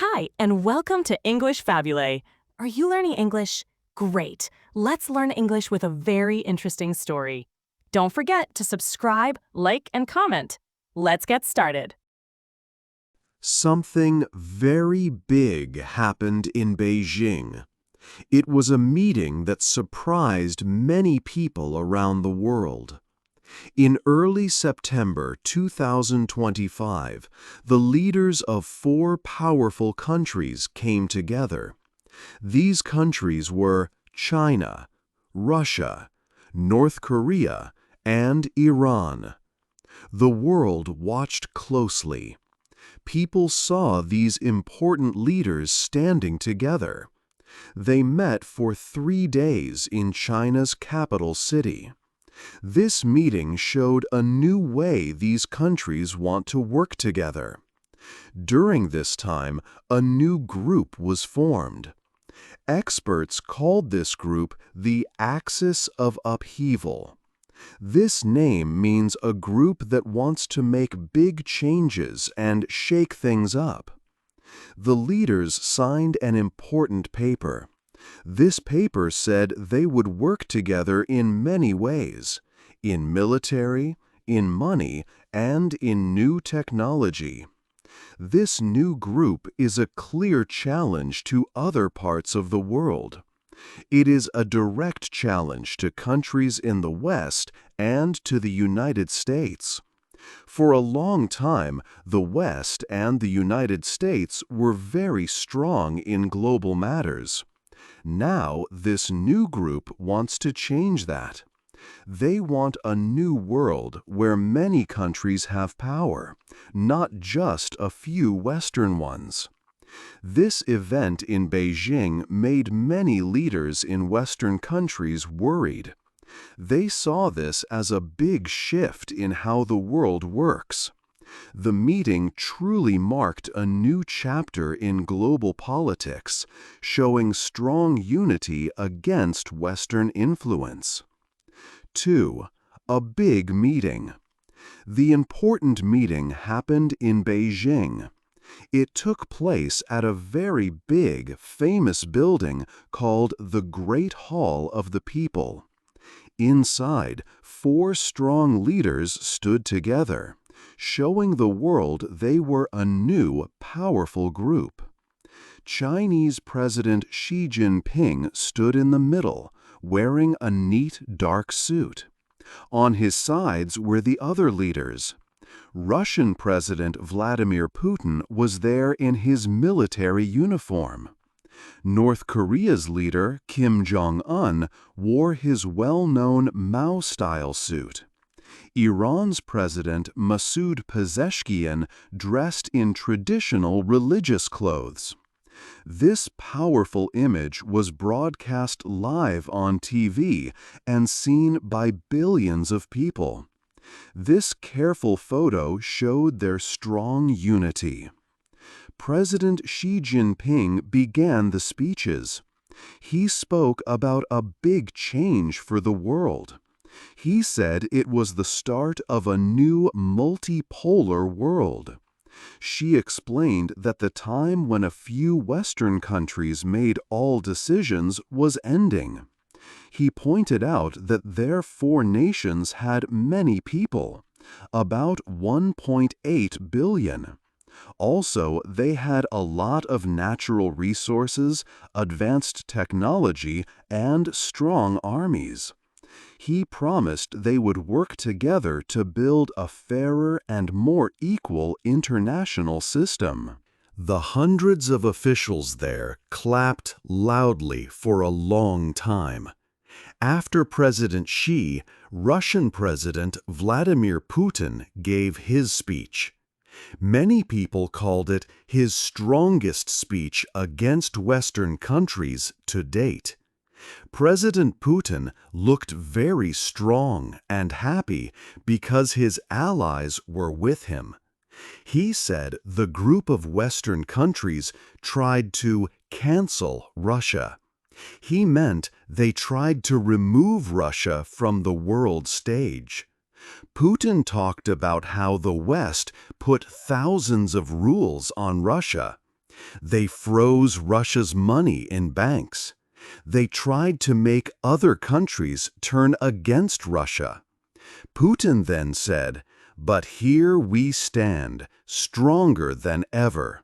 Hi, and welcome to English-Fabule. Are you learning English? Great. Let's learn English with a very interesting story. Don't forget to subscribe, like, and comment. Let's get started. Something very big happened in Beijing. It was a meeting that surprised many people around the world. In early September 2025, the leaders of four powerful countries came together. These countries were China, Russia, North Korea, and Iran. The world watched closely. People saw these important leaders standing together. They met for 3 days in China's capital city. This meeting showed a new way these countries want to work together. During this time, a new group was formed. Experts called this group the Axis of Upheaval. This name means a group that wants to make big changes and shake things up. The leaders signed an important paper. This paper said they would work together in many ways: in military, in money, and in new technology. This new group is a clear challenge to other parts of the world. It is a direct challenge to countries in the West and to the United States. For a long time, the West and the United States were very strong in global matters. Now, this new group wants to change that. They want a new world where many countries have power, not just a few Western ones. This event in Beijing made many leaders in Western countries worried. They saw this as a big shift in how the world works. The meeting truly marked a new chapter in global politics, showing strong unity against Western influence. 2. A big meeting. The important meeting happened in Beijing. It took place at a very big, famous building called the Great Hall of the People. Inside, four strong leaders stood together, showing the world they were a new, powerful group. Chinese President Xi Jinping stood in the middle, wearing a neat, dark suit. On his sides were the other leaders. Russian President Vladimir Putin was there in his military uniform. North Korea's leader, Kim Jong-un, wore his well-known Mao-style suit. Iran's President Masoud Pezeshkian dressed in traditional religious clothes. This powerful image was broadcast live on TV and seen by billions of people. This careful photo showed their strong unity. President Xi Jinping began the speeches. He spoke about a big change for the world. He said it was the start of a new multipolar world. Xi explained that the time when a few Western countries made all decisions was ending. He pointed out that their four nations had many people, about 1.8 billion. Also, they had a lot of natural resources, advanced technology, and strong armies. He promised they would work together to build a fairer and more equal international system. The hundreds of officials there clapped loudly for a long time. After President Xi, Russian President Vladimir Putin gave his speech. Many people called it his strongest speech against Western countries to date. President Putin looked very strong and happy because his allies were with him. He said the group of Western countries tried to cancel Russia. He meant they tried to remove Russia from the world stage. Putin talked about how the West put thousands of rules on Russia. They froze Russia's money in banks. They tried to make other countries turn against Russia. Putin then said, "But here we stand, stronger than ever."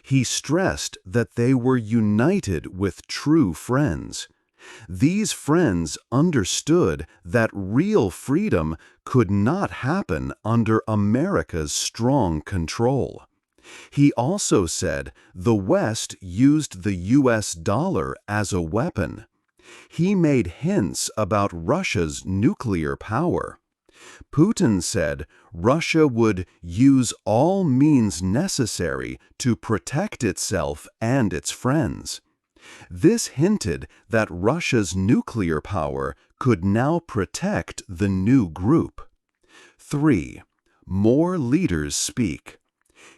He stressed that they were united with true friends. These friends understood that real freedom could not happen under America's strong control. He also said the West used the US dollar as a weapon. He made hints about Russia's nuclear power. Putin said Russia would use all means necessary to protect itself and its friends. This hinted that Russia's nuclear power could now protect the new group. 3. More leaders speak.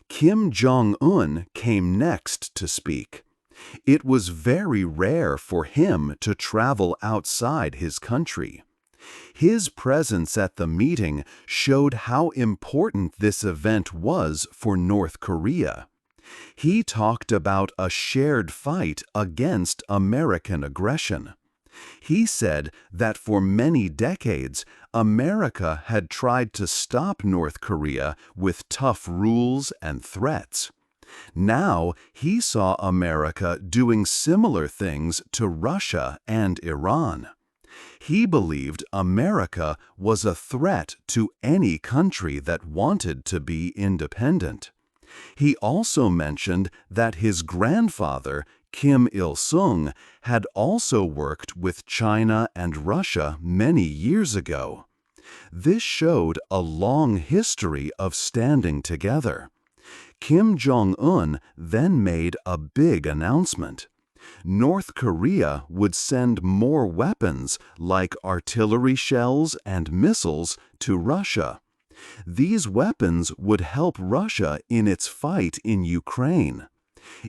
Kim Jong-un came next to speak. It was very rare for him to travel outside his country. His presence at the meeting showed how important this event was for North Korea. He talked about a shared fight against American aggression. He said that for many decades, America had tried to stop North Korea with tough rules and threats. Now he saw America doing similar things to Russia and Iran. He believed America was a threat to any country that wanted to be independent. He also mentioned that his grandfather, Kim Il-sung, had also worked with China and Russia many years ago. This showed a long history of standing together. Kim Jong-un then made a big announcement. North Korea would send more weapons like artillery shells and missiles to Russia. These weapons would help Russia in its fight in Ukraine.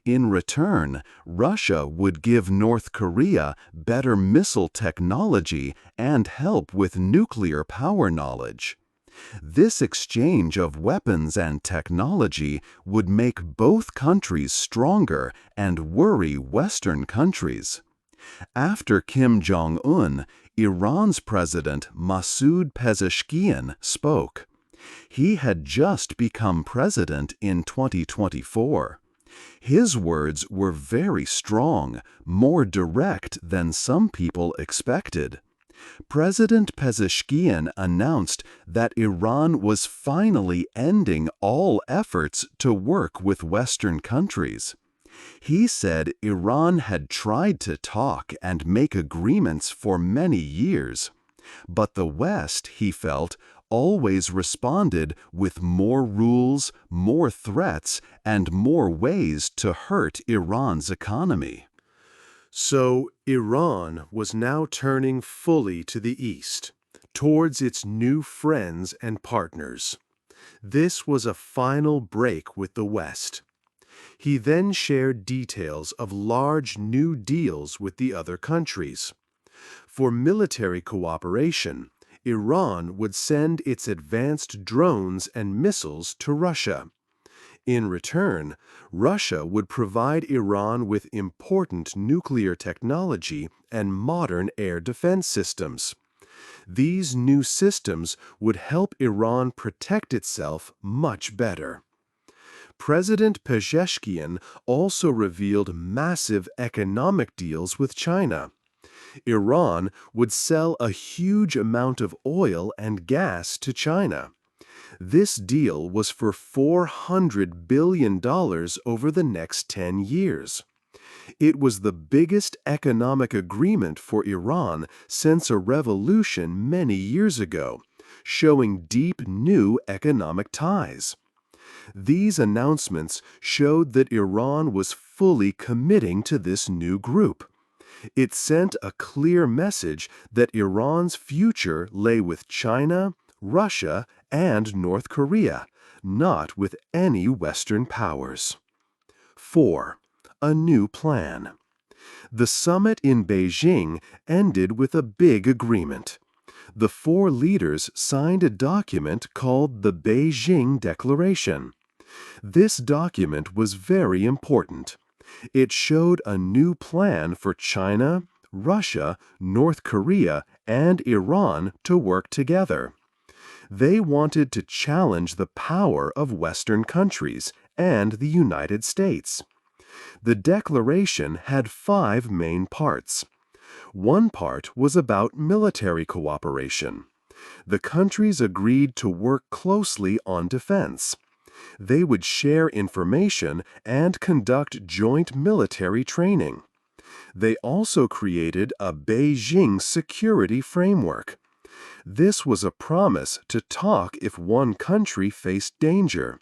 In return, Russia would give North Korea better missile technology and help with nuclear power knowledge. This exchange of weapons and technology would make both countries stronger and worry Western countries. After Kim Jong-un, Iran's President Masoud Pezeshkian spoke. He had just become president in 2024. His words were very strong, more direct than some people expected. President Pezeshkian announced that Iran was finally ending all efforts to work with Western countries. He said Iran had tried to talk and make agreements for many years, but the West, he felt, always responded with more rules, more threats, and more ways to hurt Iran's economy. So Iran was now turning fully to the east, towards its new friends and partners. This was a final break with the West. He then shared details of large new deals with the other countries. For military cooperation, Iran would send its advanced drones and missiles to Russia. In return, Russia would provide Iran with important nuclear technology and modern air defense systems. These new systems would help Iran protect itself much better. President Pezeshkian also revealed massive economic deals with China. Iran would sell a huge amount of oil and gas to China. This deal was for $400 billion over the next 10 years. It was the biggest economic agreement for Iran since a revolution many years ago, showing deep new economic ties. These announcements showed that Iran was fully committing to this new group. It sent a clear message that Iran's future lay with China, Russia, and North Korea, not with any Western powers. 4. A new plan. The summit in Beijing ended with a big agreement. The four leaders signed a document called the Beijing Declaration. This document was very important. It showed a new plan for China, Russia, North Korea, and Iran to work together. They wanted to challenge the power of Western countries and the United States. The declaration had 5 main parts. One part was about military cooperation. The countries agreed to work closely on defense. They would share information and conduct joint military training. They also created a Beijing security framework. This was a promise to talk if one country faced danger.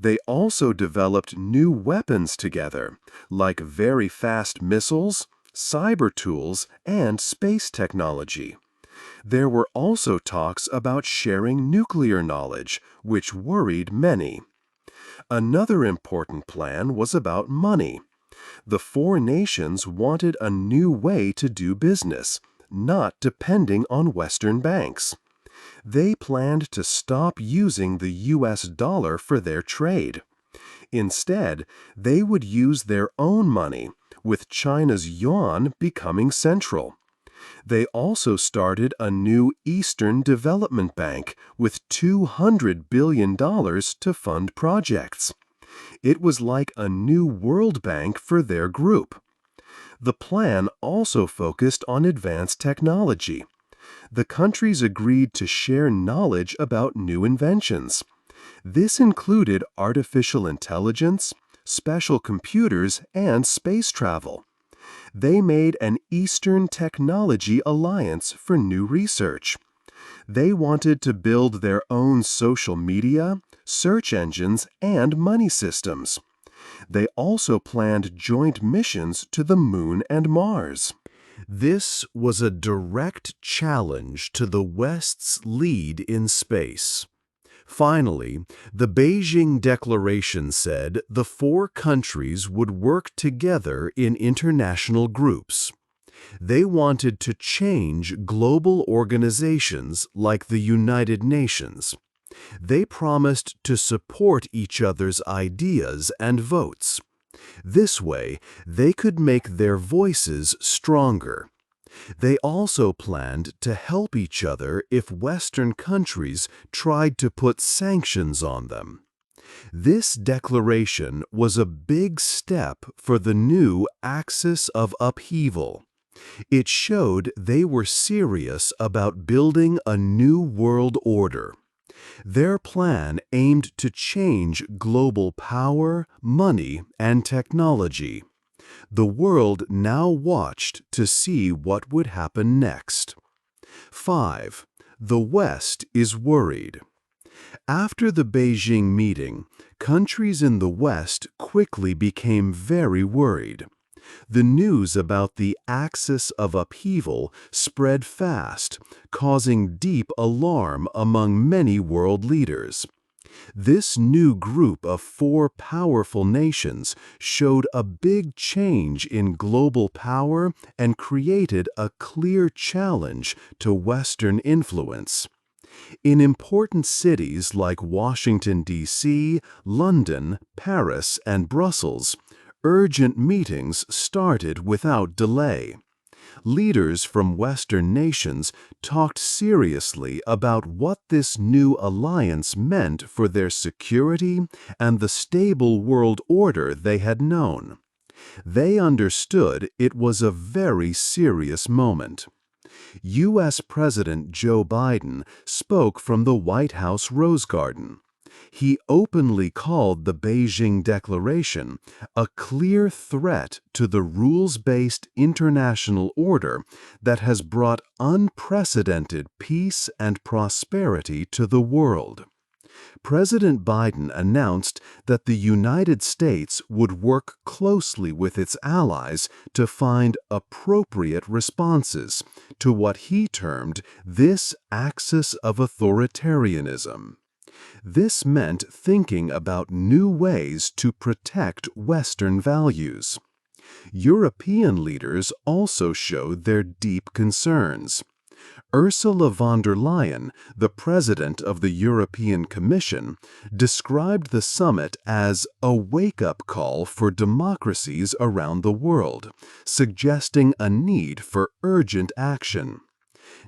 They also developed new weapons together, like very fast missiles, cyber tools, and space technology. There were also talks about sharing nuclear knowledge, which worried many. Another important plan was about money. The 4 nations wanted a new way to do business, not depending on Western banks. They planned to stop using the US dollar for their trade. Instead, they would use their own money, with China's yuan becoming central. They also started a new Eastern Development Bank with $200 billion to fund projects. It was like a new World Bank for their group. The plan also focused on advanced technology. The countries agreed to share knowledge about new inventions. This included artificial intelligence, special computers, and space travel. They made an Eastern Technology Alliance for new research. They wanted to build their own social media, search engines, and money systems. They also planned joint missions to the Moon and Mars. This was a direct challenge to the West's lead in space. Finally, the Beijing Declaration said the 4 countries would work together in international groups. They wanted to change global organizations like the United Nations. They promised to support each other's ideas and votes. This way, they could make their voices stronger. They also planned to help each other if Western countries tried to put sanctions on them. This declaration was a big step for the new axis of upheaval. It showed they were serious about building a new world order. Their plan aimed to change global power, money, and technology. The world now watched to see what would happen next. 5. The West is worried. After the Beijing meeting, countries in the West quickly became very worried. The news about the axis of upheaval spread fast, causing deep alarm among many world leaders. This new group of 4 powerful nations showed a big change in global power and created a clear challenge to Western influence. In important cities like Washington, D.C., London, Paris, and Brussels, urgent meetings started without delay. Leaders from Western nations talked seriously about what this new alliance meant for their security and the stable world order they had known. They understood it was a very serious moment. U.S. President Joe Biden spoke from the White House Rose Garden. He openly called the Beijing Declaration a clear threat to the rules-based international order that has brought unprecedented peace and prosperity to the world. President Biden announced that the United States would work closely with its allies to find appropriate responses to what he termed this axis of authoritarianism. This meant thinking about new ways to protect Western values. European leaders also showed their deep concerns. Ursula von der Leyen, the president of the European Commission, described the summit as a wake-up call for democracies around the world, suggesting a need for urgent action.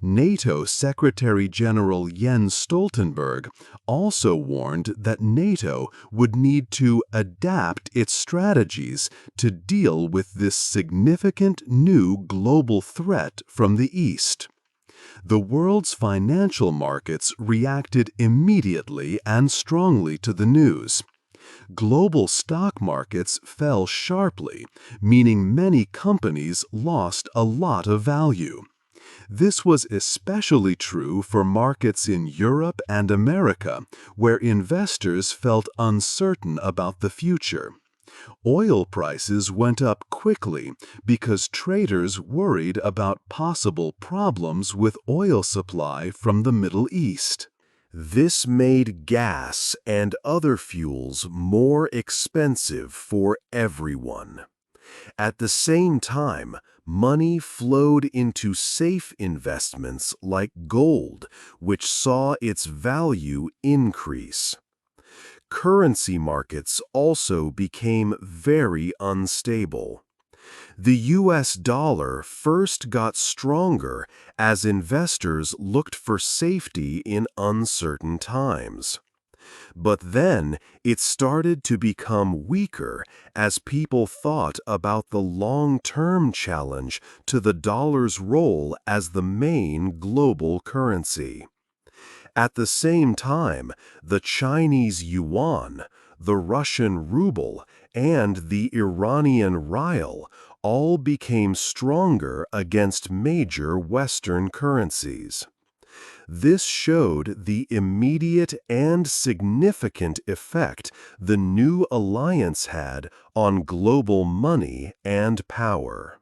NATO Secretary General Jens Stoltenberg also warned that NATO would need to adapt its strategies to deal with this significant new global threat from the East. The world's financial markets reacted immediately and strongly to the news. Global stock markets fell sharply, meaning many companies lost a lot of value. This was especially true for markets in Europe and America, where investors felt uncertain about the future. Oil prices went up quickly because traders worried about possible problems with oil supply from the Middle East. This made gas and other fuels more expensive for everyone. At the same time, money flowed into safe investments like gold, which saw its value increase. Currency markets also became very unstable. The US dollar first got stronger as investors looked for safety in uncertain times. But then it started to become weaker as people thought about the long-term challenge to the dollar's role as the main global currency. At the same time, the Chinese yuan, the Russian ruble, and the Iranian rial all became stronger against major Western currencies. This showed the immediate and significant effect the new alliance had on global money and power.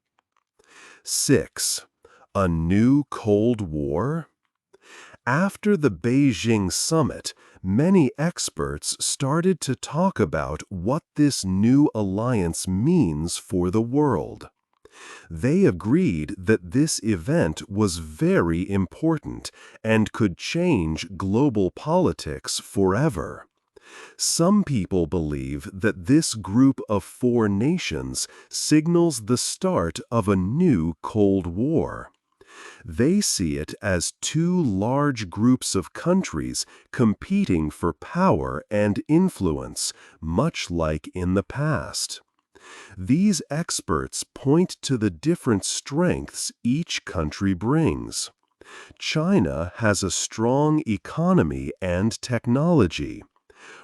6. A new Cold War? After the Beijing summit, many experts started to talk about what this new alliance means for the world. They agreed that this event was very important and could change global politics forever. Some people believe that this group of 4 nations signals the start of a new Cold War. They see it as 2 large groups of countries competing for power and influence, much like in the past. These experts point to the different strengths each country brings. China has a strong economy and technology.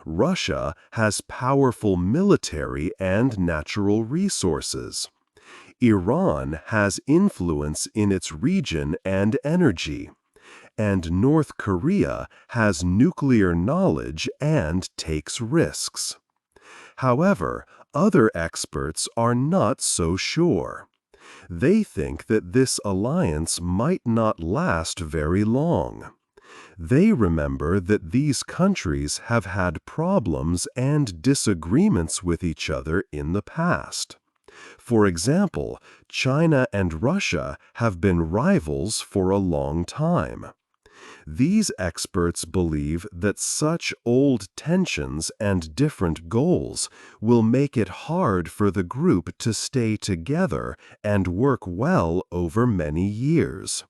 Russia has powerful military and natural resources. Iran has influence in its region and energy. And North Korea has nuclear knowledge and takes risks. However, other experts are not so sure. They think that this alliance might not last very long. They remember that these countries have had problems and disagreements with each other in the past. For example, China and Russia have been rivals for a long time. These experts believe that such old tensions and different goals will make it hard for the group to stay together and work well over many years.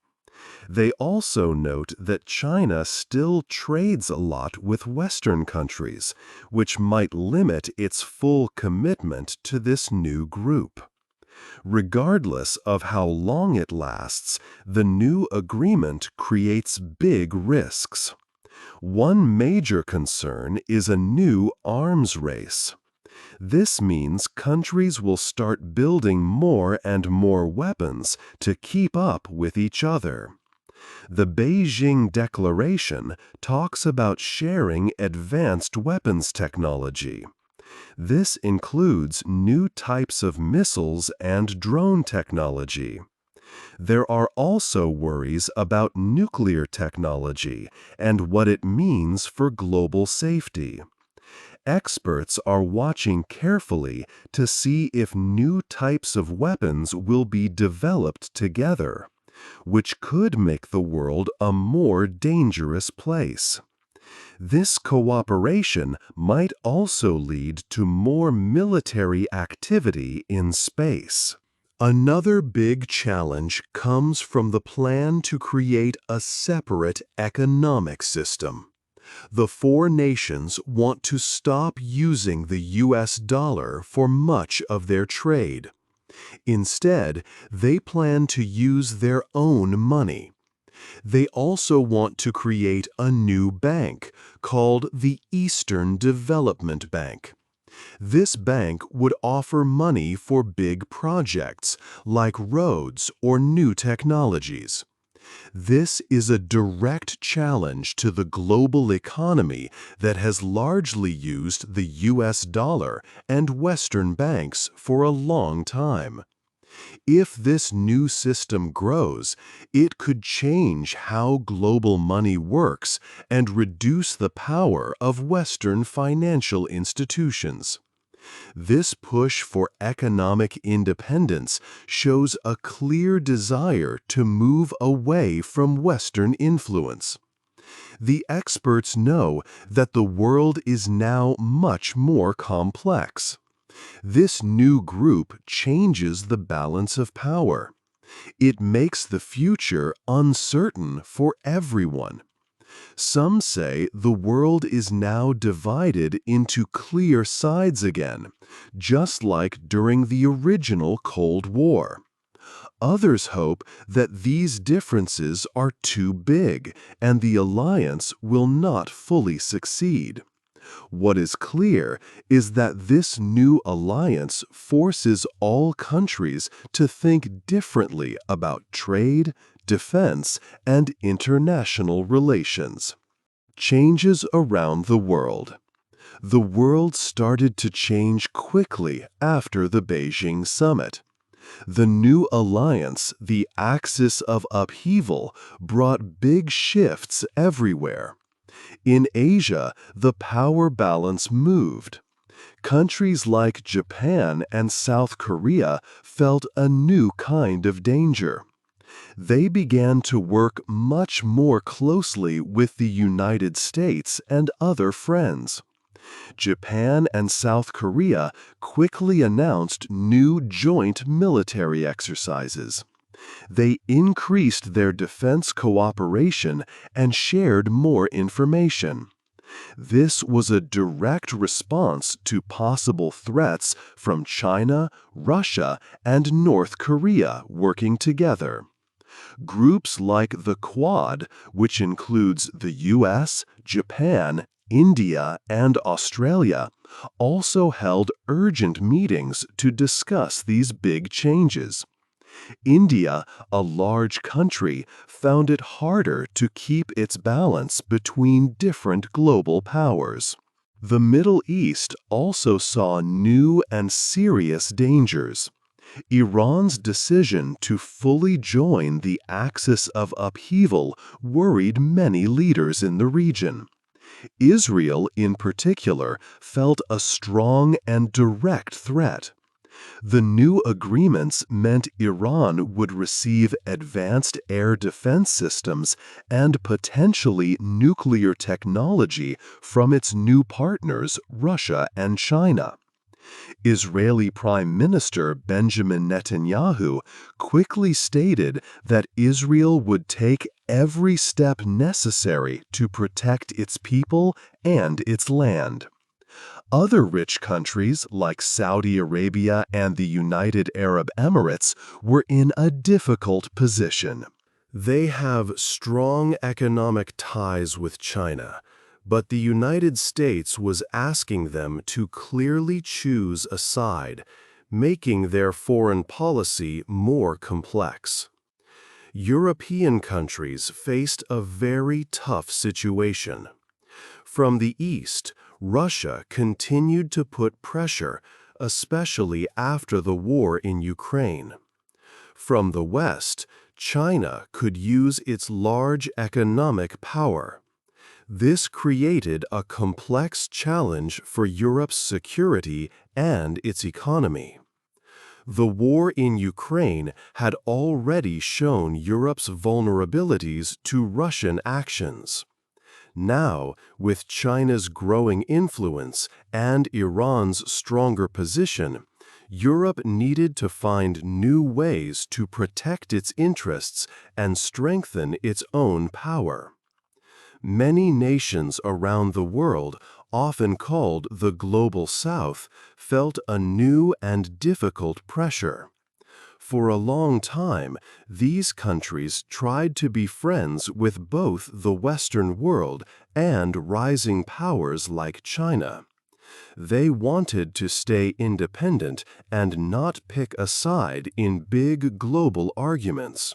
They also note that China still trades a lot with Western countries, which might limit its full commitment to this new group. Regardless of how long it lasts, the new agreement creates big risks. One major concern is a new arms race. This means countries will start building more and more weapons to keep up with each other. The Beijing Declaration talks about sharing advanced weapons technology. This includes new types of missiles and drone technology. There are also worries about nuclear technology and what it means for global safety. Experts are watching carefully to see if new types of weapons will be developed together. which could make the world a more dangerous place. This cooperation might also lead to more military activity in space. Another big challenge comes from the plan to create a separate economic system. The four nations want to stop using the US dollar for much of their trade. Instead, they plan to use their own money. They also want to create a new bank called the Eastern Development Bank. This bank would offer money for big projects like roads or new technologies. This is a direct challenge to the global economy that has largely used the US dollar and Western banks for a long time. If this new system grows, it could change how global money works and reduce the power of Western financial institutions. This push for economic independence shows a clear desire to move away from Western influence. The experts know that the world is now much more complex. This new group changes the balance of power. It makes the future uncertain for everyone. Some say the world is now divided into clear sides again, just like during the original Cold War. Others hope that these differences are too big and the alliance will not fully succeed. What is clear is that this new alliance forces all countries to think differently about trade, defense, and international relations. Changes around the world. The world started to change quickly after the Beijing summit. The new alliance, the axis of upheaval, brought big shifts everywhere. In Asia, the power balance moved. Countries like Japan and South Korea felt a new kind of danger. They began to work much more closely with the United States and other friends. Japan and South Korea quickly announced new joint military exercises. They increased their defense cooperation and shared more information. This was a direct response to possible threats from China, Russia, and North Korea working together. Groups like the Quad, which includes the US, Japan, India, and Australia, also held urgent meetings to discuss these big changes. India, a large country, found it harder to keep its balance between different global powers. The Middle East also saw new and serious dangers. Iran's decision to fully join the axis of upheaval worried many leaders in the region. Israel, in particular, felt a strong and direct threat. The new agreements meant Iran would receive advanced air defense systems and potentially nuclear technology from its new partners, Russia and China. Israeli Prime Minister Benjamin Netanyahu quickly stated that Israel would take every step necessary to protect its people and its land. Other rich countries like Saudi Arabia and the United Arab Emirates were in a difficult position. They have strong economic ties with China, but the United States was asking them to clearly choose a side, making their foreign policy more complex. European countries faced a very tough situation. From the east, Russia continued to put pressure, especially after the war in Ukraine. From the west, China could use its large economic power. This created a complex challenge for Europe's security and its economy. The war in Ukraine had already shown Europe's vulnerabilities to Russian actions. Now, with China's growing influence and Iran's stronger position, Europe needed to find new ways to protect its interests and strengthen its own power. Many nations around the world, often called the Global South, felt a new and difficult pressure. For a long time, these countries tried to be friends with both the Western world and rising powers like China. They wanted to stay independent and not pick a side in big global arguments.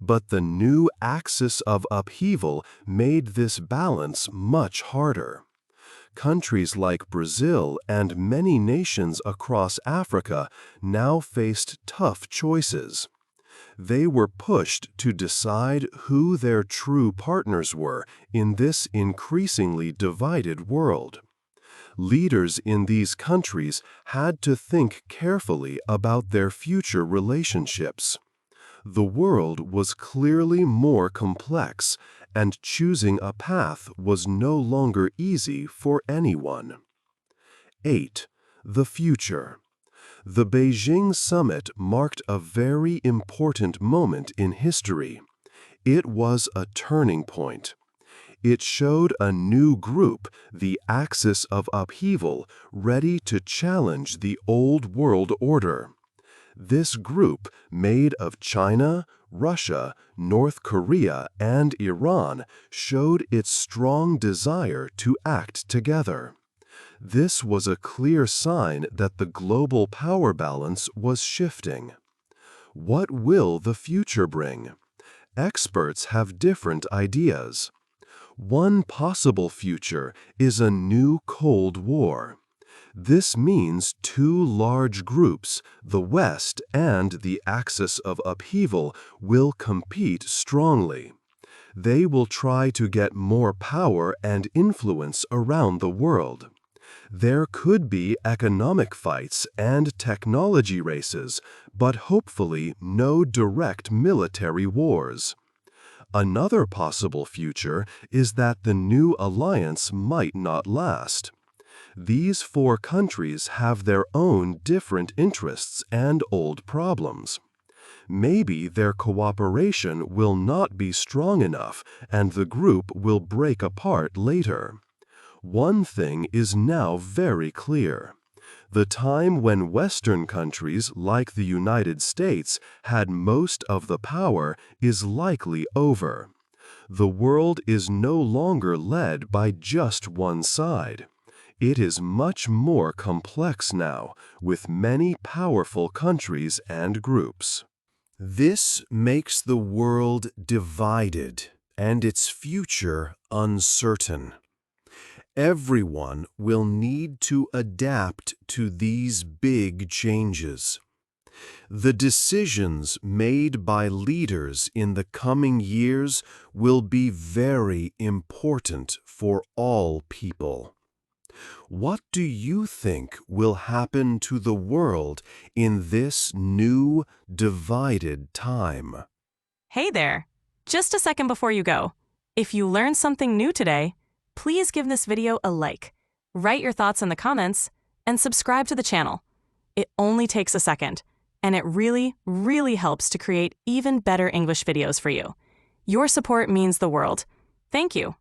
But the new axis of upheaval made this balance much harder. Countries like Brazil and many nations across Africa now faced tough choices. They were pushed to decide who their true partners were in this increasingly divided world. Leaders in these countries had to think carefully about their future relationships. The world was clearly more complex, and choosing a path was no longer easy for anyone. 8. The future. The Beijing summit marked a very important moment in history. It was a turning point. It showed a new group, the axis of upheaval, ready to challenge the old world order. This group, made of China, Russia, North Korea, and Iran, showed its strong desire to act together. This was a clear sign that the global power balance was shifting. What will the future bring? Experts have different ideas. One possible future is a new Cold War. This means two large groups, the West and the axis of upheaval, will compete strongly. They will try to get more power and influence around the world. There could be economic fights and technology races, but hopefully no direct military wars. Another possible future is that the new alliance might not last. These four countries have their own different interests and old problems. Maybe their cooperation will not be strong enough and the group will break apart later. One thing is now very clear. The time when Western countries like the United States had most of the power is likely over. The world is no longer led by just one side. It is much more complex now, with many powerful countries and groups. This makes the world divided and its future uncertain. Everyone will need to adapt to these big changes. The decisions made by leaders in the coming years will be very important for all people. What do you think will happen to the world in this new, divided time? Hey there! Just a second before you go. If you learned something new today, please give this video a like, write your thoughts in the comments, and subscribe to the channel. It only takes a second, and it really, really helps to create even better English videos for you. Your support means the world. Thank you.